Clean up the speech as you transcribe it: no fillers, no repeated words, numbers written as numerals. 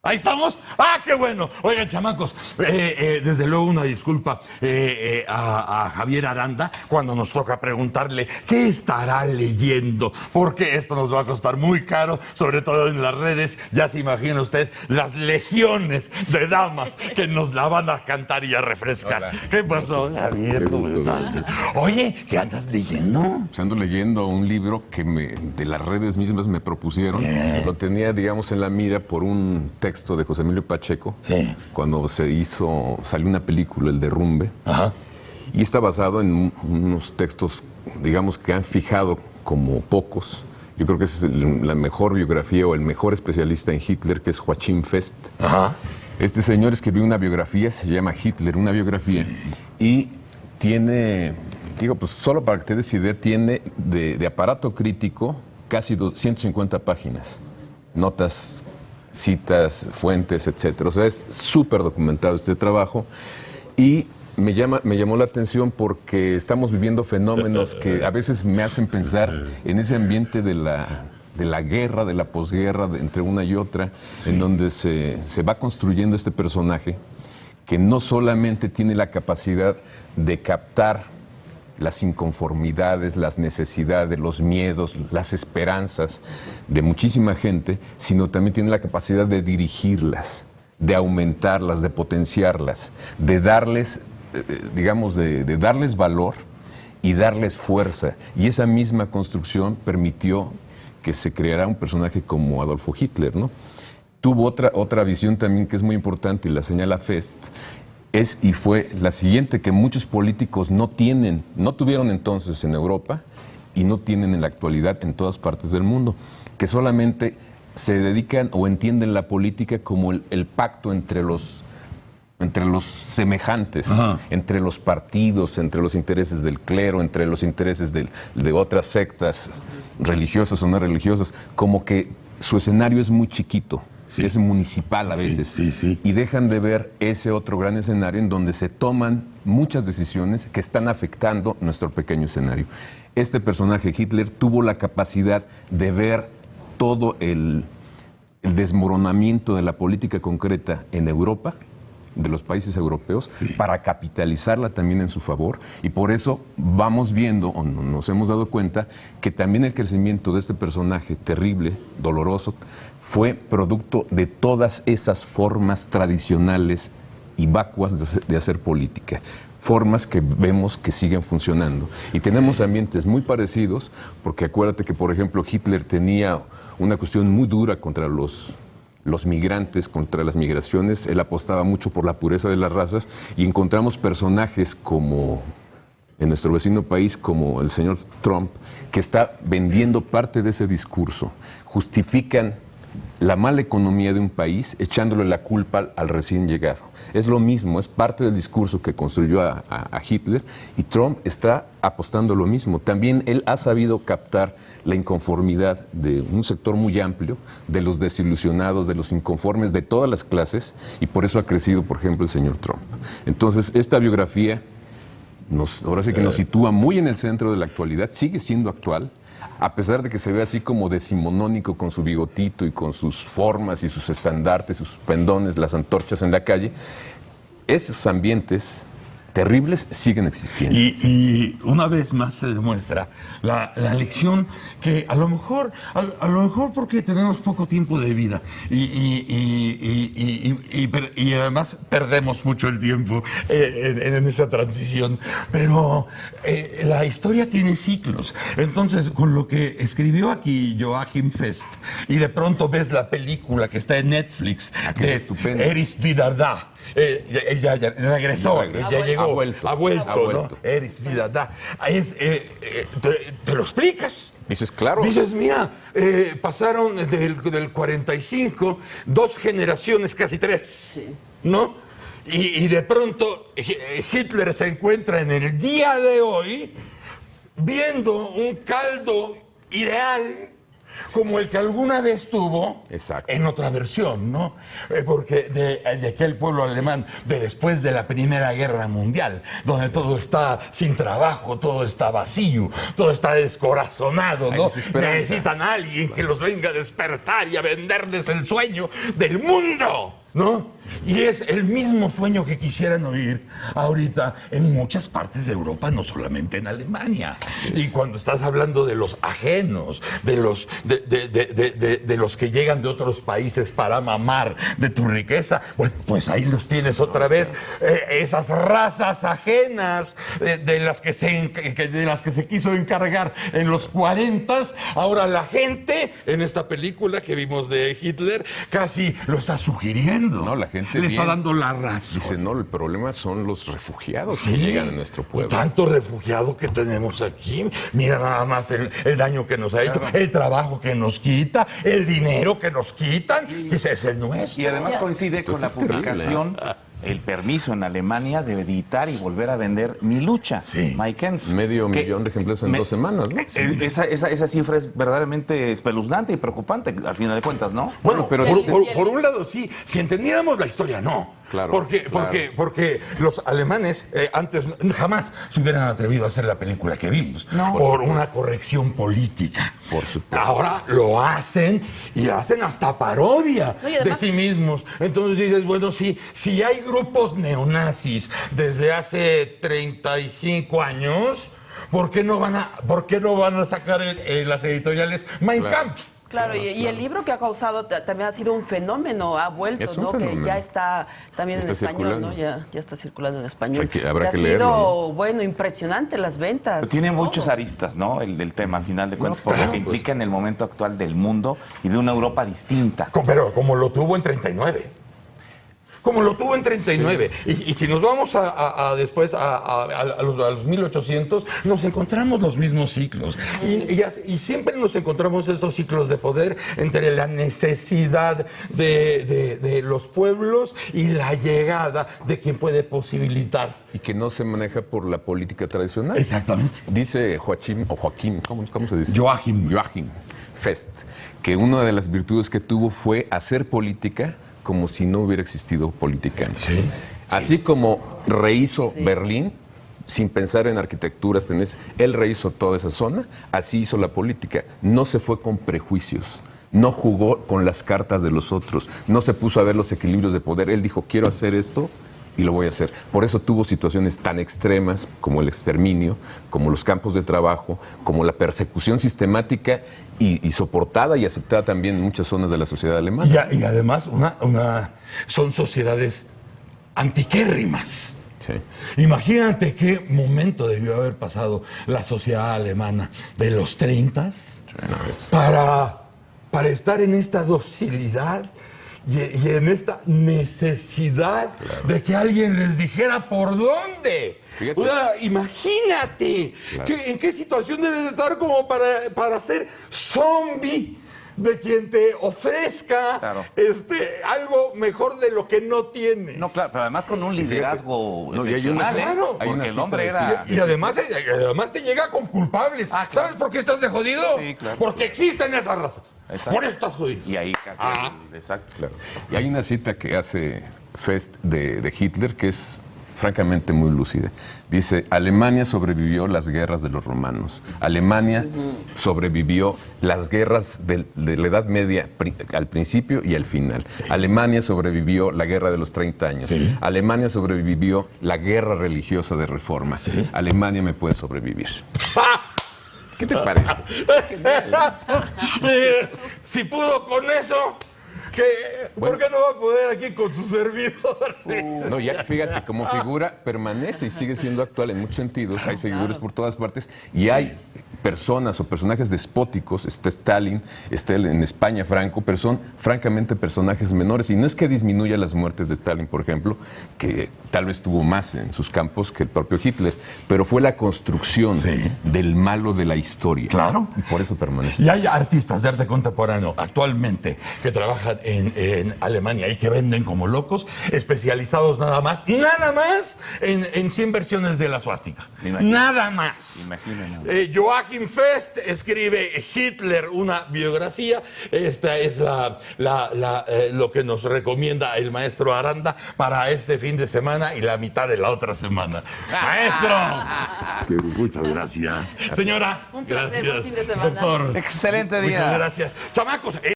¿Ahí estamos? ¡Ah, qué bueno! Oigan, chamacos, desde luego una disculpa a Javier Aranda cuando nos toca preguntarle qué estará leyendo, porque esto nos va a costar muy caro, sobre todo en las redes. Ya se imagina usted las legiones de damas que nos la van a cantar y a refrescar. Hola. ¿Qué pasó, Javier? ¿Cómo estás? Oye, ¿qué andas leyendo? Pues ando leyendo un libro que de las redes mismas me propusieron. Lo tenía, digamos, en la mira por un texto de José Emilio Pacheco, Sí. cuando salió una película, El Derrumbe, Ajá. y está basado en unos textos, digamos, que han fijado como pocos. Yo creo que es la mejor biografía o el mejor especialista en Hitler, que es Joachim Fest. Ajá. Este señor escribió una biografía, se llama Hitler, una biografía, y tiene, digo, pues solo para que te des idea, tiene de aparato crítico casi 150 páginas, notas, citas, fuentes, etcétera. O sea, es súper documentado este trabajo y me llamó la atención porque estamos viviendo fenómenos que a veces me hacen pensar en ese ambiente de la guerra, de la posguerra, entre una y otra, en donde se va construyendo este personaje que no solamente tiene la capacidad de captar las inconformidades, las necesidades, los miedos, las esperanzas de muchísima gente, sino también tiene la capacidad de dirigirlas, de aumentarlas, de potenciarlas, de darles, digamos, de darles valor y darles fuerza. Y esa misma construcción permitió que se creara un personaje como Adolfo Hitler, ¿no? Tuvo otra visión también que es muy importante y la señala Fest, y fue la siguiente, que muchos políticos no tuvieron entonces en Europa y no tienen en la actualidad en todas partes del mundo, que solamente se dedican o entienden la política como el pacto entre los semejantes, ajá, entre los partidos, entre los intereses del clero, entre los intereses de otras sectas religiosas o no religiosas, como que su escenario es muy chiquito. Sí. Es municipal a veces, sí. Y dejan de ver ese otro gran escenario en donde se toman muchas decisiones que están afectando nuestro pequeño escenario. Este personaje, Hitler, tuvo la capacidad de ver todo el desmoronamiento de la política concreta en Europa, de los países europeos, sí, para capitalizarla también en su favor, y por eso vamos viendo, o nos hemos dado cuenta, que también el crecimiento de este personaje terrible, doloroso, fue producto de todas esas formas tradicionales y vacuas de hacer política, formas que vemos que siguen funcionando. Y tenemos ambientes muy parecidos, porque acuérdate que, por ejemplo, Hitler tenía una cuestión muy dura contra los migrantes, contra las migraciones. Él apostaba mucho por la pureza de las razas, y encontramos personajes como en nuestro vecino país, como el señor Trump, que está vendiendo parte de ese discurso. Justifican la mala economía de un país echándole la culpa al recién llegado. Es lo mismo, es parte del discurso que construyó a Hitler, y Trump está apostando lo mismo. También él ha sabido captar la inconformidad de un sector muy amplio, de los desilusionados, de los inconformes, de todas las clases, y por eso ha crecido, por ejemplo, el señor Trump. Entonces, esta biografía ahora sí que nos sitúa muy en el centro de la actualidad, sigue siendo actual, a pesar de que se ve así como decimonónico con su bigotito y con sus formas y sus estandartes, sus pendones, las antorchas en la calle. Esos ambientes terribles siguen existiendo. Y una vez más se demuestra la lección que a lo mejor porque tenemos poco tiempo de vida y además perdemos mucho el tiempo en esa transición, pero la historia tiene ciclos. Entonces, con lo que escribió aquí Joachim Fest, y de pronto ves la película que está en Netflix, de Eris Vidardá. Él ya regresó, ya llegó, ha vuelto, ¿no? Eris Vidardá. Te lo explicas. Dices, claro. Dices, mira, pasaron del 45, 2 generaciones, casi 3, sí, ¿no? Y de pronto Hitler se encuentra en el día de hoy viendo un caldo ideal como el que alguna vez tuvo Exacto. en otra versión, ¿no? Porque de aquel pueblo alemán de después de la Primera Guerra Mundial, donde todo está sin trabajo, todo está vacío, todo está descorazonado, ¿no? Necesitan a alguien que los venga a despertar y a venderles el sueño del mundo, ¿no? Y es el mismo sueño que quisieran oír ahorita en muchas partes de Europa, no solamente en Alemania. Y cuando estás hablando de los ajenos, de los que llegan de otros países para mamar de tu riqueza, bueno, pues ahí los tienes otra vez, esas razas ajenas de las que se quiso encargar en los 40s. Ahora la gente en esta película que vimos de Hitler casi lo está sugiriendo. No, la gente le está dando la razón. Dice, no, el problema son los refugiados que llegan a nuestro pueblo. Tanto refugiado que tenemos aquí. Mira nada más el daño que nos ha hecho, el trabajo que nos quita, el dinero que nos quitan, que ese es el nuestro. Y además coincide con la publicación, el permiso en Alemania de editar y volver a vender Mi Lucha, Mein Kampf. Medio millón de ejemplares en 2 semanas, ¿no? Esa cifra es verdaderamente espeluznante y preocupante, al final de cuentas, ¿no? Bueno, pero por un lado sí, si entendiéramos la historia, no. Claro, porque los alemanes antes jamás se hubieran atrevido a hacer la película que vimos, por una corrección política. Por supuesto. Ahora lo hacen y hacen hasta parodia de sí mismos. Entonces dices, bueno, si hay grupos neonazis desde hace 35 años, ¿por qué no van a sacar las editoriales Mein Kampf? Claro, y el libro que ha causado también ha sido un fenómeno, ha vuelto, ¿no? Que ya está también en español, ¿no? Ya está circulando en español. Habrá que ha leerlo, sido, ¿no? bueno, impresionante las ventas. Tiene muchos aristas, ¿no? El tema, al final de cuentas, por lo que implica en el momento actual del mundo y de una Europa distinta. Pero como lo tuvo en 39. Como lo tuvo en 39. Y si nos vamos después a los 1800, nos encontramos los mismos ciclos. Y siempre nos encontramos estos ciclos de poder entre la necesidad de los pueblos y la llegada de quien puede posibilitar. Y que no se maneja por la política tradicional. Exactamente. Dice Joachim, ¿cómo se dice? Joachim Fest, que una de las virtudes que tuvo fue hacer política como si no hubiera existido política antes. Así como rehizo Berlín, sin pensar en arquitecturas, él rehizo toda esa zona, así hizo la política. No se fue con prejuicios, no jugó con las cartas de los otros, no se puso a ver los equilibrios de poder. Él dijo, quiero hacer esto y lo voy a hacer. Por eso tuvo situaciones tan extremas como el exterminio, como los campos de trabajo, como la persecución sistemática y soportada y aceptada también en muchas zonas de la sociedad alemana. Y además son sociedades antiquérrimas. Sí. Imagínate qué momento debió haber pasado la sociedad alemana de los 30s para estar en esta docilidad y en esta necesidad de que alguien les dijera por dónde. O sea, imagínate en qué situación debes estar como para ser zombie de quien te ofrezca algo mejor de lo que no tienes. No, claro, pero además con un liderazgo excepcional, porque el hombre era... Y además te llega con culpables. ¿Sabes por qué estás de jodido? Sí, claro. Porque existen esas razas. Exacto. Por eso estás jodido. Y ahí, exacto. Claro. Y hay una cita que hace Fest de Hitler que es francamente muy lúcida. Dice, Alemania sobrevivió las guerras de los romanos. Alemania sobrevivió las guerras de la Edad Media al principio y al final. Alemania sobrevivió la guerra de los 30 años. Alemania sobrevivió la guerra religiosa de Reforma. Alemania me puede sobrevivir. ¿Qué te parece? Si pudo con eso... ¿Por qué no va a poder aquí con su servidor? No, ya fíjate, como figura permanece y sigue siendo actual en muchos sentidos. Hay seguidores por todas partes y hay personas o personajes despóticos. Está Stalin, está en España Franco, pero son francamente personajes menores. Y no es que disminuya las muertes de Stalin, por ejemplo, que tal vez tuvo más en sus campos que el propio Hitler, pero fue la construcción del malo de la historia. Claro. Y por eso permanece. Y hay artistas de arte contemporáneo actualmente que trabajan en Alemania y que venden como locos, especializados nada más en 100 versiones de la suástica. Nada más. Joachim Fest escribe Hitler, una biografía. Esta es lo que nos recomienda el maestro Aranda para este fin de semana y la mitad de la otra semana. ¡Maestro! Muchas gracias. Señora, un placer, gracias. buen fin de semana. Doctor, excelente día. Muchas gracias. Chamacos.